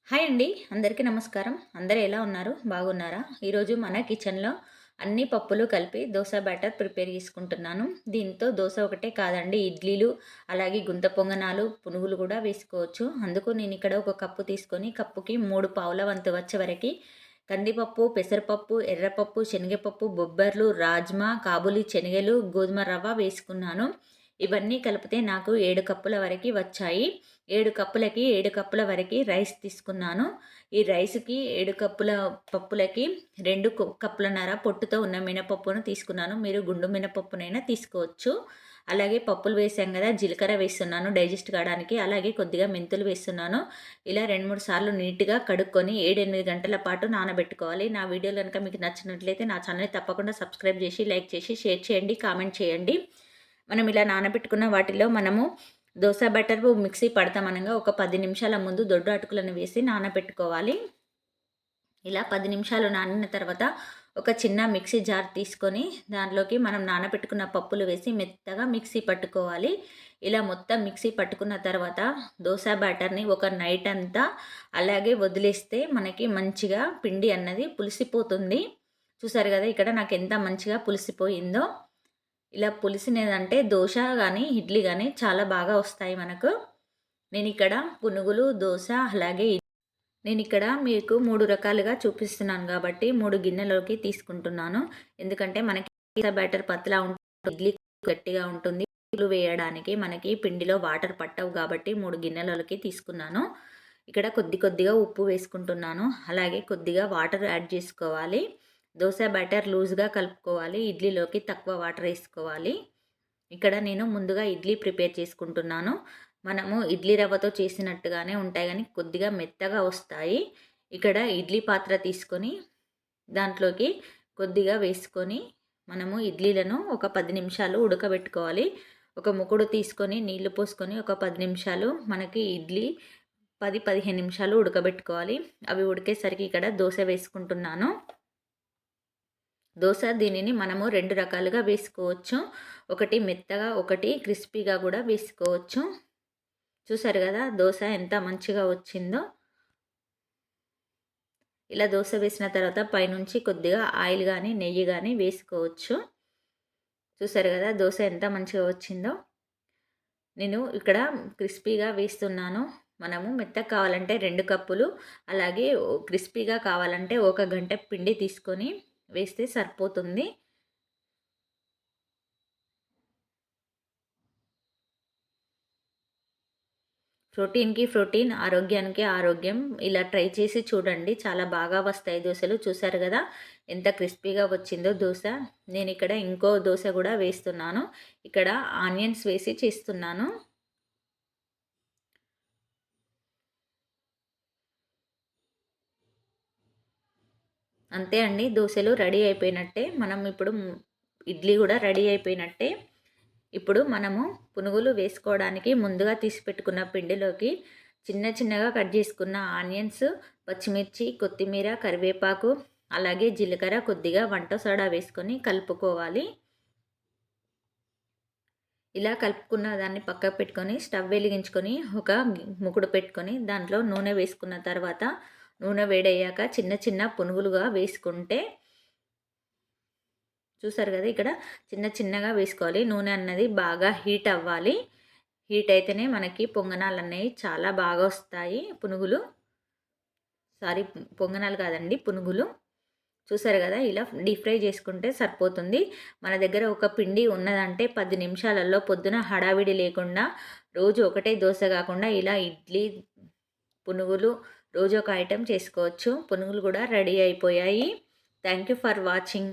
Hi అండి. అందరికీ నమస్కారం. అందరూ ఎలా ఉన్నారు? బాగున్నారా? ఈరోజు మన కిచెన్‌లో అన్ని పప్పులు కలిపి దోస బ్యాటర్ ప్రిపేర్ చేసుకుంటున్నాను. దీంతో దోస ఒకటే కాదండి, ఇడ్లీలు, అలాగే గుంత పొంగనాలు, పునుగులు కూడా వేసుకోవచ్చు. అందుకు నేను ఇక్కడ ఒక కప్పు తీసుకొని, కప్పుకి 3 పావుల వంతు వచ్చే వరకి కందిపప్పు, పెసరపప్పు, ఎర్రపప్పు, శనగపప్పు, బొబ్బర్లు, రాజ్మా, కాబూలి శనగలు, గోధుమ రవ్వ వేసుకున్నాను. ఇవన్నీ కలిపితే నాకు 7 కప్పుల వరకి వచ్చాయి. 7 కప్పులకి 7 కప్పుల వరకి రైస్ తీసుకున్నాను. ఈ రైస్‌కి 7 కప్పుల పప్పులకి 2 కప్పులన్నర పొట్టుతో ఉన్న మినపప్పును తీసుకున్నాను. మీరు గుండు మినపప్పునైనా తీసుకోవచ్చు. అలాగే పప్పులు వేసాం కదా! జీలకర్ర వేస్తున్నాను డైజెస్ట్ కావడానికి. అలాగే కొద్దిగా మెంతులు వేస్తున్నాను. ఇలా 2, 3 సార్లు నీట్‌గా కడుక్కొని 7, 8 గంటల పాటు నానబెట్టుకోవాలి. నా వీడియోలు గనుక మీకు నచ్చినట్లయితే నా ఛానల్‌ని తప్పకుండా సబ్స్క్రైబ్ చేసి, లైక్ చేసి, షేర్ చేయండి, కామెంట్ చేయండి. మనం ఇలా నానబెట్టుకున్న వాటిలో మనము దోస బ్యాటర్ మిక్సీ పడతామనగా ఒక 10 నిమిషాల ముందు దొడ్డు అటుకులను వేసి నానబెట్టుకోవాలి. ఇలా 10 నిమిషాలు నానిన తర్వాత ఒక చిన్న మిక్సీ జార్ తీసుకొని దాంట్లోకి మనం నానబెట్టుకున్న పప్పులు వేసి మెత్తగా మిక్సీ పట్టుకోవాలి. ఇలా మొత్తం మిక్సీ పట్టుకున్న తర్వాత దోస బ్యాటర్ని ఒక నైట్ అంతా అలాగే వదిలేస్తే మనకి మంచిగా పిండి అన్నది పులిసిపోతుంది. చూసారు కదా ఇక్కడ నాకు ఎంత మంచిగా పులిసిపోయిందో. ఇలా పులిసినదంటే దోస గానీ, ఇడ్లీ గానీ చాలా బాగా వస్తాయి మనకు. నేనిక్కడ పునుగులు, దోస అలాగే నేనిక్కడ మీకు 3 రకాలుగా చూపిస్తున్నాను గాబట్టి 3 గిన్నెలోకి తీసుకుంటున్నాను. ఎందుకంటే మనకి బ్యాటర్ పతలా ఉంటుంది, ఇడ్లీ గట్టిగా ఉంటుంది. పునుగులు వేయడానికి మనకి పిండిలో వాటర్ పట్టవు గాబట్టి 3 గిన్నెలలోకి తీసుకున్నాను. ఇక్కడ కొద్దిగా ఉప్పు వేసుకుంటున్నాను. అలాగే కొద్దిగా వాటర్ యాడ్ చేసుకోవాలి. దోస బ్యాటర్ లూజ్‌గా కలుపుకోవాలి. ఇడ్లీలోకి తక్కువ వాటర్ ఏసుకోవాలి. ఇక్కడ నేను ముందుగా ఇడ్లీ ప్రిపేర్ చేసుకుంటున్నాను. మనము ఇడ్లీ రవ్వతో చేసినట్టుగానే ఉంటాయి గానీ కొద్దిగా మెత్తగా వస్తాయి. ఇక్కడ ఇడ్లీ పాత్ర తీసుకొని దాంట్లోకి కొద్దిగా వేసుకొని మనము ఇడ్లీలను ఒక 10 నిమిషాలు ఉడకబెట్టుకోవాలి. ఒక ముకుడు తీసుకొని నీళ్లు పోసుకొని ఒక 10 నిమిషాలు మనకి ఇడ్లీ 10, 15 నిమిషాలు ఉడకబెట్టుకోవాలి. అవి ఉడికేసరికి ఇక్కడ దోస వేసుకుంటున్నాను. దోస దీనిని మనము 2 రకాలుగా వేసుకోవచ్చు. ఒకటి మెత్తగా, ఒకటి క్రిస్పీగా కూడా వేసుకోవచ్చు. చూసారు కదా దోస ఎంత మంచిగా వచ్చిందో. ఇలా దోస వేసిన తర్వాత పైనుంచి కొద్దిగా ఆయిల్ కానీ, నెయ్యి కానీ వేసుకోవచ్చు. చూసారు కదా దోస ఎంత మంచిగా వచ్చిందో. నేను ఇక్కడ క్రిస్పీగా వేస్తున్నాను. మనము మెత్తగా కావాలంటే 2 కప్పులు, అలాగే క్రిస్పీగా కావాలంటే 1 గంట పిండి తీసుకొని వేస్తే సరిపోతుంది. ప్రోటీన్‌కి ప్రోటీన్, ఆరోగ్యానికి ఆరోగ్యం. ఇలా ట్రై చేసి చూడండి. చాలా బాగా వస్తాయి దోసలు. చూసారు కదా ఎంత క్రిస్పీగా వచ్చిందో దోస. నేనిక్కడ ఇంకో దోస కూడా వేస్తున్నాను. ఇక్కడ ఆనియన్స్ వేసి చేస్తున్నాను. అంతే అండి, దోసలు రెడీ అయిపోయినట్టే. మనం ఇప్పుడు ఇడ్లీ కూడా రెడీ అయిపోయినట్టే. ఇప్పుడు మనము పునుగులు వేసుకోవడానికి ముందుగా తీసి పెట్టుకున్న పిండిలోకి చిన్నగా కట్ చేసుకున్న ఆనియన్స్, పచ్చిమిర్చి, కొత్తిమీర, కరివేపాకు, అలాగే జీలకర్ర, కొద్దిగా వంట సోడా వేసుకొని కలుపుకోవాలి. ఇలా కలుపుకున్న దాన్ని పక్కకు పెట్టుకొని స్టవ్ వెలిగించుకొని ఒక ముకుడు పెట్టుకొని దాంట్లో నూనె వేసుకున్న తర్వాత నూనె వేడయ్యాక చిన్న పునుగులుగా వేసుకుంటే చూసారు కదా ఇక్కడ చిన్నగా వేసుకోవాలి. నూనె అన్నది బాగా హీట్ అవ్వాలి. హీట్ అయితేనే మనకి పొంగనాలు అనేవి చాలా బాగా వస్తాయి. పొంగనాలు కాదండి, పునుగులు. చూసారు కదా ఇలా డీప్ ఫ్రై చేసుకుంటే సరిపోతుంది. మన దగ్గర ఒక పిండి ఉన్నదంటే 10 నిమిషాలలో పొద్దున హడావిడి లేకుండా రోజు ఒకటే దోశ కాకుండా ఇలా ఇడ్లీ, పునుగులు రోజు ఒక ఐటెం చేసుకోవచ్చు. పునుగులు కూడా రెడీ అయిపోయాయి. Thank you for watching.